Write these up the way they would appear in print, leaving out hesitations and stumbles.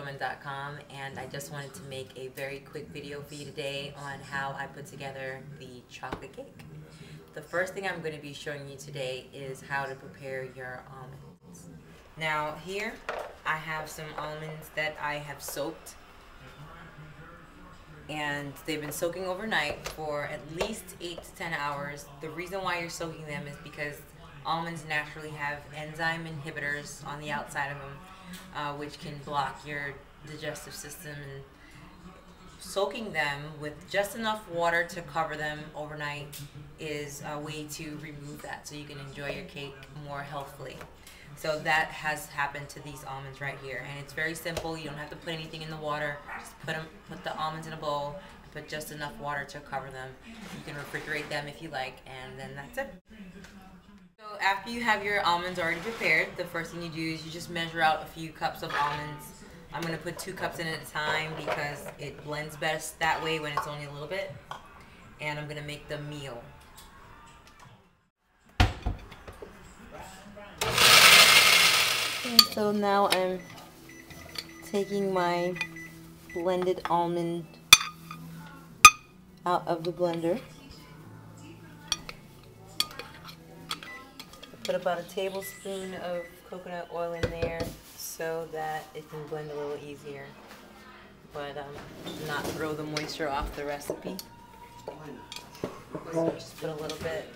indulgencewoman.com, and I just wanted to make a very quick video for you today on how I put together the chocolate cake. The first thing I'm going to be showing you today is how to prepare your almonds. Now here I have some almonds that I have soaked, and they've been soaking overnight for at least 8 to 10 hours. The reason why you're soaking them is because almonds naturally have enzyme inhibitors on the outside of them, which can block your digestive system, and soaking them with just enough water to cover them overnight is a way to remove that so you can enjoy your cake more healthfully. So that has happened to these almonds right here, and it's very simple. You don't have to put anything in the water. Just put the almonds in a bowl and put just enough water to cover them. You can refrigerate them if you like, and then that's it. So after you have your almonds already prepared, the first thing you do is you just measure out a few cups of almonds. I'm going to put 2 cups in at a time because it blends best that way when it's only a little bit. And I'm going to make the meal. And so now I'm taking my blended almond out of the blender. Put about a tablespoon of coconut oil in there so that it can blend a little easier, but not throw the moisture off the recipe. So just put a little bit.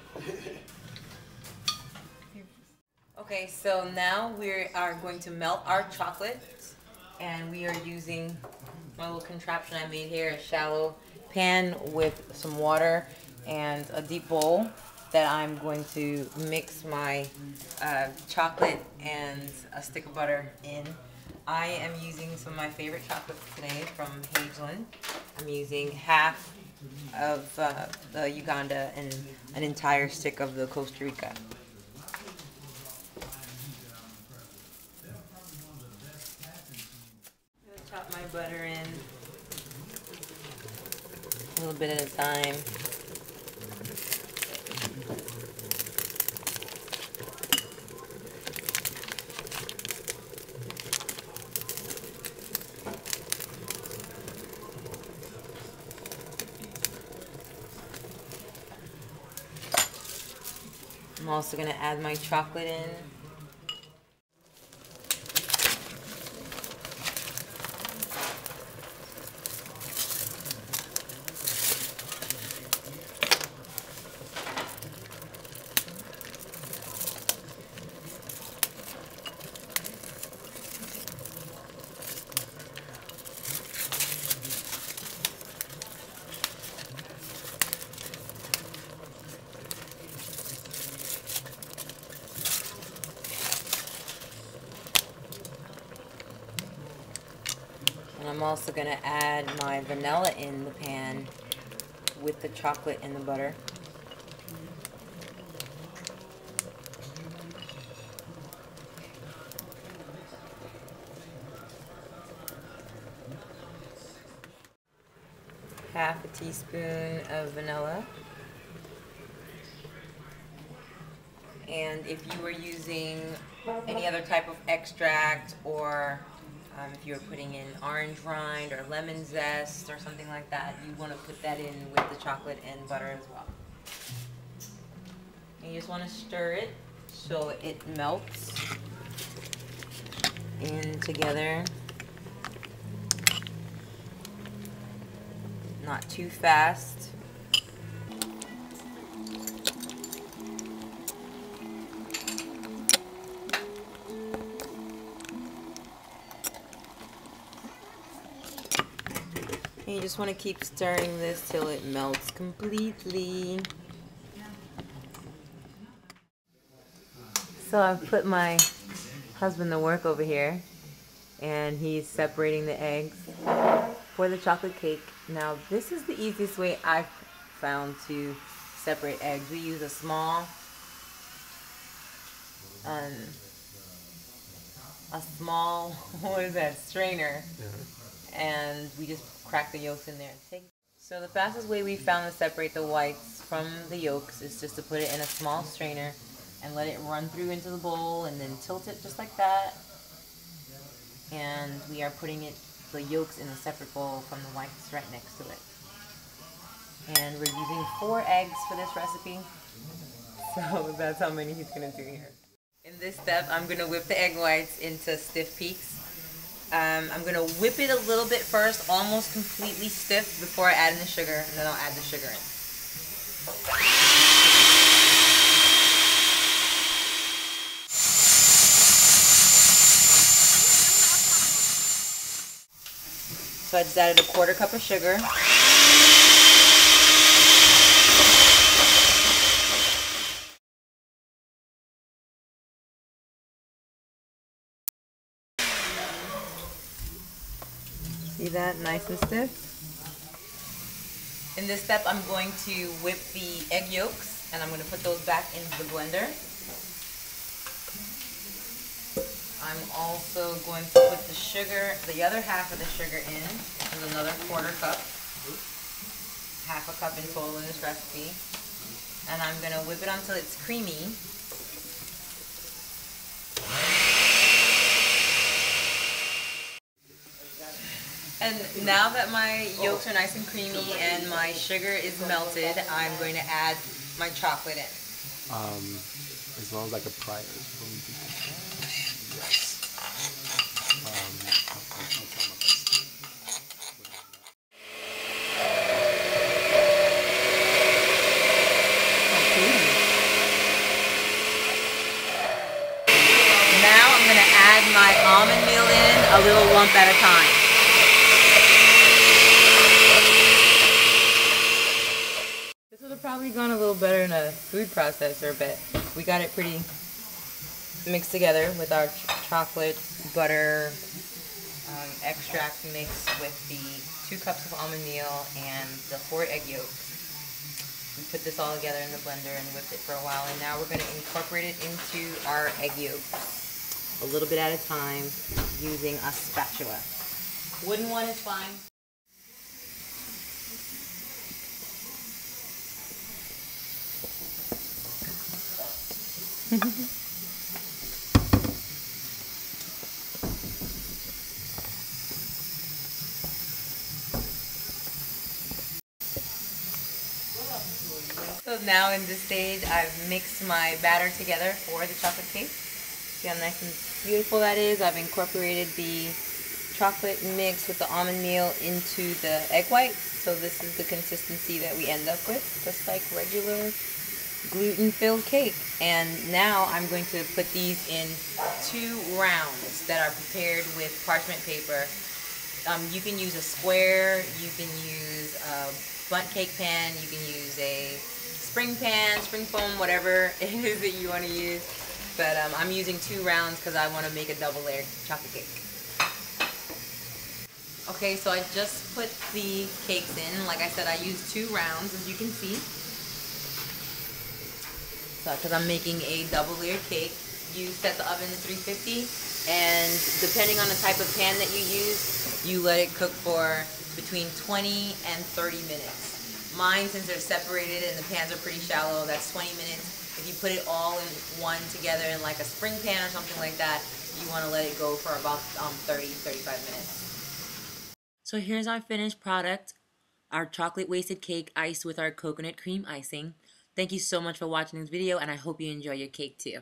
Okay, so now we are going to melt our chocolate, and we are using my little contraption I made here, a shallow pan with some water and a deep bowl that I'm going to mix my chocolate and a stick of butter in. I am using some of my favorite chocolates today from Hazelland. I'm using half of the Uganda and an entire stick of the Costa Rica. I'm going to chop my butter in a little bit at a time. I'm also going to add my chocolate in. And I'm also going to add my vanilla in the pan with the chocolate and the butter. Half a teaspoon of vanilla. And if you were using any other type of extract, or if you're putting in orange rind or lemon zest or something like that, you want to put that in with the chocolate and butter as well. And you just want to stir it so it melts in together. Not too fast. And you just want to keep stirring this till it melts completely. So I've put my husband to work over here, and he's separating the eggs for the chocolate cake. Now this is the easiest way I've found to separate eggs. We use a small what is that, strainer, and we just crack the yolks in there. So the fastest way we found to separate the whites from the yolks is just to put it in a small strainer and let it run through into the bowl, and then tilt it just like that. and we are putting the yolks in a separate bowl from the whites right next to it. And we're using 4 eggs for this recipe, so that's how many he's gonna do here. In this step, I'm gonna whip the egg whites into stiff peaks. I'm gonna whip it a little bit first, almost completely stiff, before I add in the sugar, and then I'll add the sugar in. So I just added a 1/4 cup of sugar. See that? Nice and stiff. In this step, I'm going to whip the egg yolks, and I'm going to put those back into the blender. I'm also going to put the sugar, the other half of the sugar in, with another 1/4 cup. 1/2 cup in total in this recipe. And I'm going to whip it until it's creamy. And now that my yolks are nice and creamy and my sugar is melted, I'm going to add my chocolate in. It smells like a prior. Yes. Now I'm going to add my almond meal in a little lump at a time. This would have probably gone a little better in a food processor, but we got it pretty mixed together with our chocolate, butter, extract mixed with the 2 cups of almond meal and the 4 egg yolks. We put this all together in the blender and whipped it for a while, and now we're going to incorporate it into our egg yolks, a little bit at a time, using a spatula. Wooden one is fine. So now in this stage, I've mixed my batter together for the chocolate cake. See how nice and beautiful that is? I've incorporated the chocolate mix with the almond meal into the egg whites. So this is the consistency that we end up with, just like regular gluten-filled cake. And now I'm going to put these in 2 rounds that are prepared with parchment paper. You can use a square, you can use a bundt cake pan, you can use a spring pan, spring foam, whatever it is that you want to use. But I'm using 2 rounds because I want to make a double layered chocolate cake. Okay, so I just put the cakes in. Like I said, I used 2 rounds, as you can see. So, because I'm making a double layered cake, you set the oven to 350, and depending on the type of pan that you use, you let it cook for between 20 and 30 minutes. Mine, since they're separated and the pans are pretty shallow, that's 20 minutes. If you put it all in one together in like a spring pan or something like that, you want to let it go for about 30-35 minutes. So here's our finished product, our chocolate wasted cake iced with our coconut cream icing. Thank you so much for watching this video, and I hope you enjoy your cake too.